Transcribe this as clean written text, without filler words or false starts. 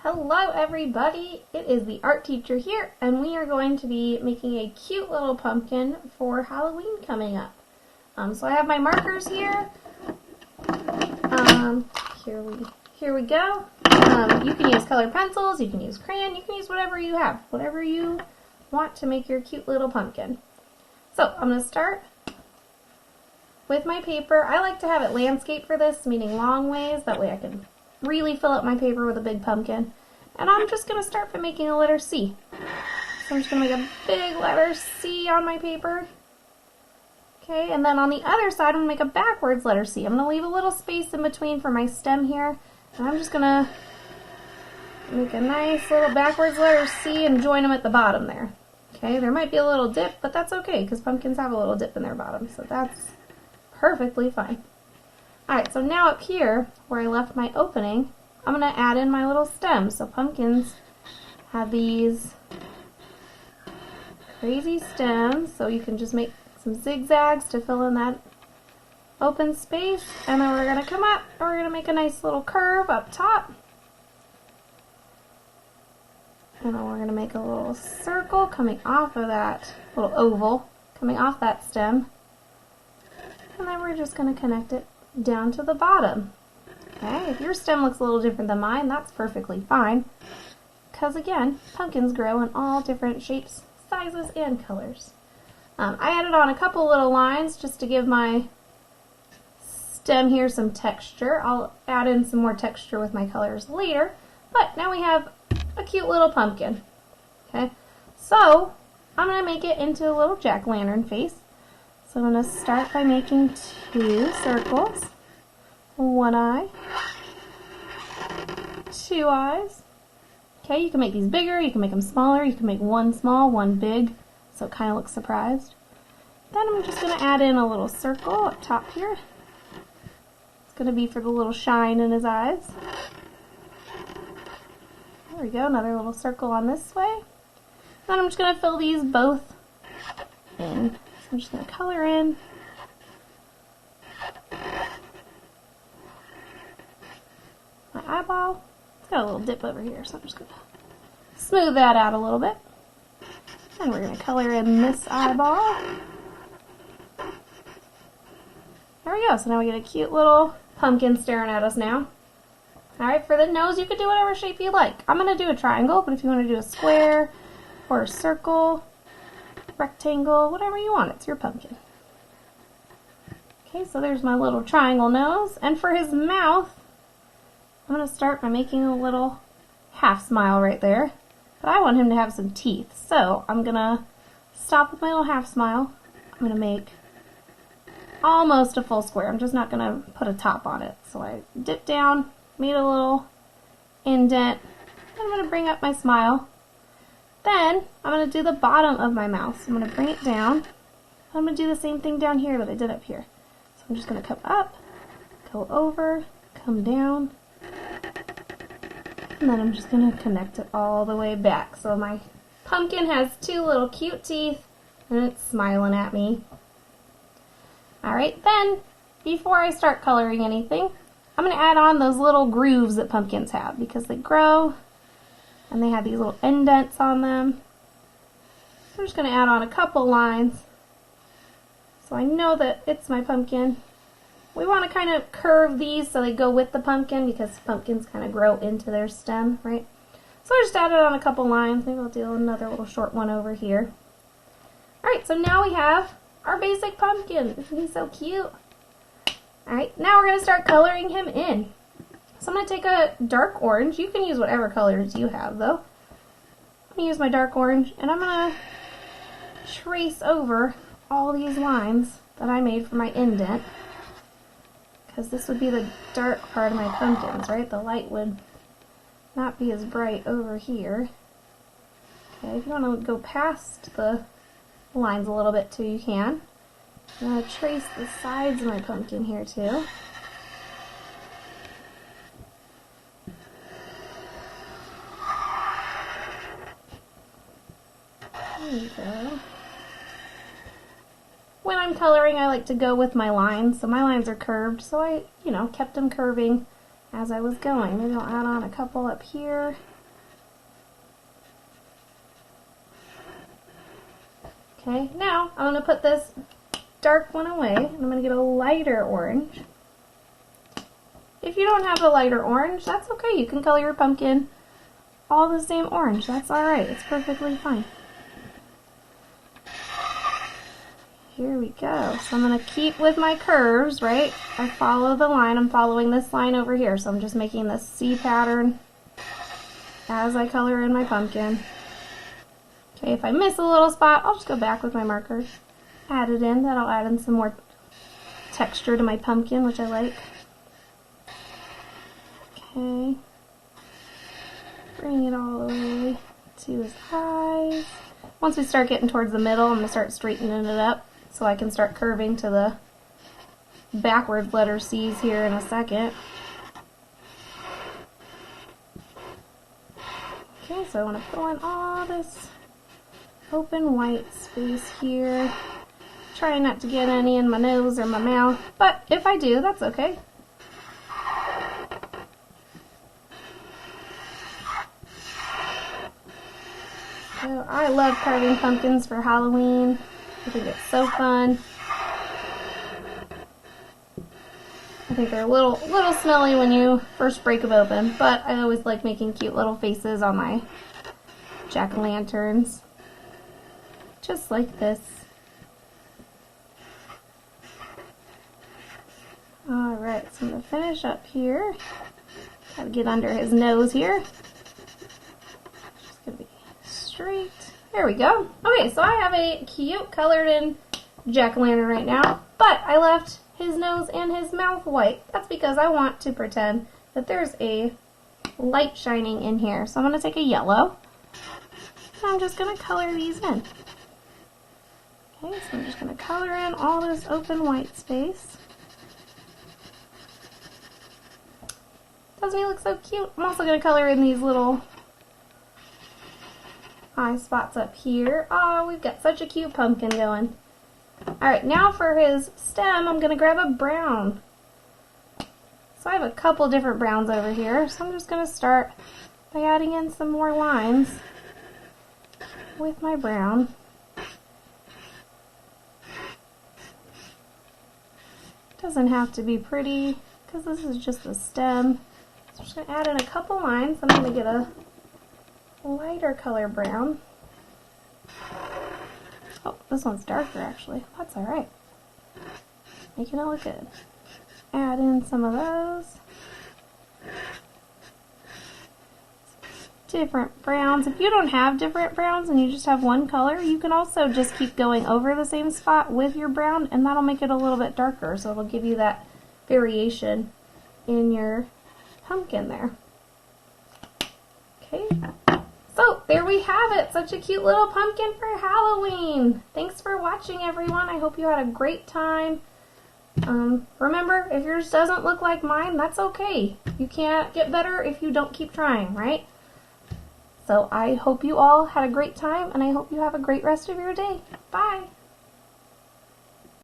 Hello everybody, it is the art teacher here, and we are going to be making a cute little pumpkin for Halloween coming up. So I have my markers here. Here we go. You can use colored pencils, you can use crayon, you can use whatever you have, whatever you want to make your cute little pumpkin. So I'm going to start with my paper. I like to have it landscape for this, meaning long ways, that way I can really fill up my paper with a big pumpkin. And I'm just going to start by making a letter C. So I'm just going to make a big letter C on my paper. Okay, and then on the other side I'm going to make a backwards letter C. I'm going to leave a little space in between for my stem here. And I'm just going to make a nice little backwards letter C and join them at the bottom there. Okay, there might be a little dip, but that's okay because pumpkins have a little dip in their bottom, so that's perfectly fine. Alright, so now up here, where I left my opening, I'm going to add in my little stems. So pumpkins have these crazy stems, so you can just make some zigzags to fill in that open space. And then we're going to come up, and we're going to make a nice little curve up top. And then we're going to make a little circle coming off of that, little oval, coming off that stem. And then we're just going to connect it down to the bottom. Okay, if your stem looks a little different than mine, that's perfectly fine. Because again, pumpkins grow in all different shapes, sizes, and colors. I added on a couple little lines just to give my stem here some texture. I'll add in some more texture with my colors later. But now we have a cute little pumpkin. Okay, so I'm going to make it into a little jack-o'-lantern face. So I'm going to start by making 2 circles, 1 eye, 2 eyes. Okay, you can make these bigger, you can make them smaller, you can make one small, one big, so it kind of looks surprised. Then I'm just going to add in a little circle up top here. It's going to be for the little shine in his eyes. There we go, another little circle on this way. Then I'm just going to fill these both in. So I'm just going to color in my eyeball. It's got a little dip over here, so I'm just going to smooth that out a little bit. And we're going to color in this eyeball. There we go. So now we get a cute little pumpkin staring at us now. Alright, for the nose, you could do whatever shape you like. I'm going to do a triangle, but if you want to do a square or a circle, rectangle, whatever you want, it's your pumpkin. Okay, so there's my little triangle nose, and for his mouth, I'm going to start by making a little half smile right there, but I want him to have some teeth, so I'm going to stop with my little half smile. I'm going to make almost a full square. I'm just not going to put a top on it, so I dip down, made a little indent, and I'm going to bring up my smile. Then I'm going to do the bottom of my mouth. So I'm going to bring it down. I'm going to do the same thing down here that I did up here. So I'm just going to come up, go over, come down, and then I'm just going to connect it all the way back. So my pumpkin has 2 little cute teeth, and it's smiling at me. Alright, then, before I start coloring anything, I'm going to add on those little grooves that pumpkins have because they grow and they have these little indents on them. I'm just going to add on a couple lines so I know that it's my pumpkin. We want to kind of curve these so they go with the pumpkin because pumpkins kind of grow into their stem, right? So I just added on a couple lines. Maybe I'll do another little short one over here. Alright, so now we have our basic pumpkin. Isn't he so cute? Alright, now we're going to start coloring him in. So I'm going to take a dark orange. You can use whatever colors you have, though. I'm going to use my dark orange, and I'm going to trace over all these lines that I made for my indent. Because this would be the dark part of my pumpkins, right? The light would not be as bright over here. Okay, if you want to go past the lines a little bit too, you can. I'm going to trace the sides of my pumpkin here, too. There we go. When I'm coloring, I like to go with my lines. So my lines are curved, so I, kept them curving as I was going. Maybe I'll add on a couple up here. Okay, now I'm going to put this dark one away, and I'm going to get a lighter orange. If you don't have a lighter orange, that's okay. You can color your pumpkin all the same orange. That's alright. It's perfectly fine. Here we go. So I'm going to keep with my curves, right? I follow the line. I'm following this line over here. So I'm just making this C pattern as I color in my pumpkin. Okay, if I miss a little spot, I'll just go back with my marker. Add it in. That'll add in some more texture to my pumpkin, which I like. Okay. Bring it all the way to his eyes. Once we start getting towards the middle, I'm going to start straightening it up so I can start curving to the backwards letter C's here in a second. Okay, so I want to fill in all this open white space here. Try not to get any in my nose or my mouth, but if I do, that's okay. So I love carving pumpkins for Halloween. I think it's so fun. I think they're a little smelly when you first break them open, but I always like making cute little faces on my jack-o'-lanterns. Just like this. Alright, so I'm going to finish up here. Gotta get under his nose here. Just gonna be straight. There we go. Okay, so I have a cute colored in jack-o'-lantern right now, but I left his nose and his mouth white. That's because I want to pretend that there's a light shining in here. So I'm going to take a yellow, and I'm just going to color these in. Okay, so I'm just going to color in all this open white space. Doesn't he look so cute? I'm also going to color in these little eye spots up here. Oh, we've got such a cute pumpkin going. Alright, now for his stem, I'm going to grab a brown. So I have a couple different browns over here, so I'm just going to start by adding in some more lines with my brown. Doesn't have to be pretty, because this is just the stem. So I'm just going to add in a couple lines. I'm going to get a lighter color brown. Oh, this one's darker actually. That's alright. Making it look good. Add in some of those. Different browns. If you don't have different browns and you just have one color, you can also just keep going over the same spot with your brown, and that'll make it a little bit darker, so it'll give you that variation in your pumpkin there. Okay. So, there we have it. Such a cute little pumpkin for Halloween. Thanks for watching, everyone. I hope you had a great time. Remember, if yours doesn't look like mine, that's okay. You can't get better if you don't keep trying, right? So, I hope you all had a great time, and I hope you have a great rest of your day. Bye!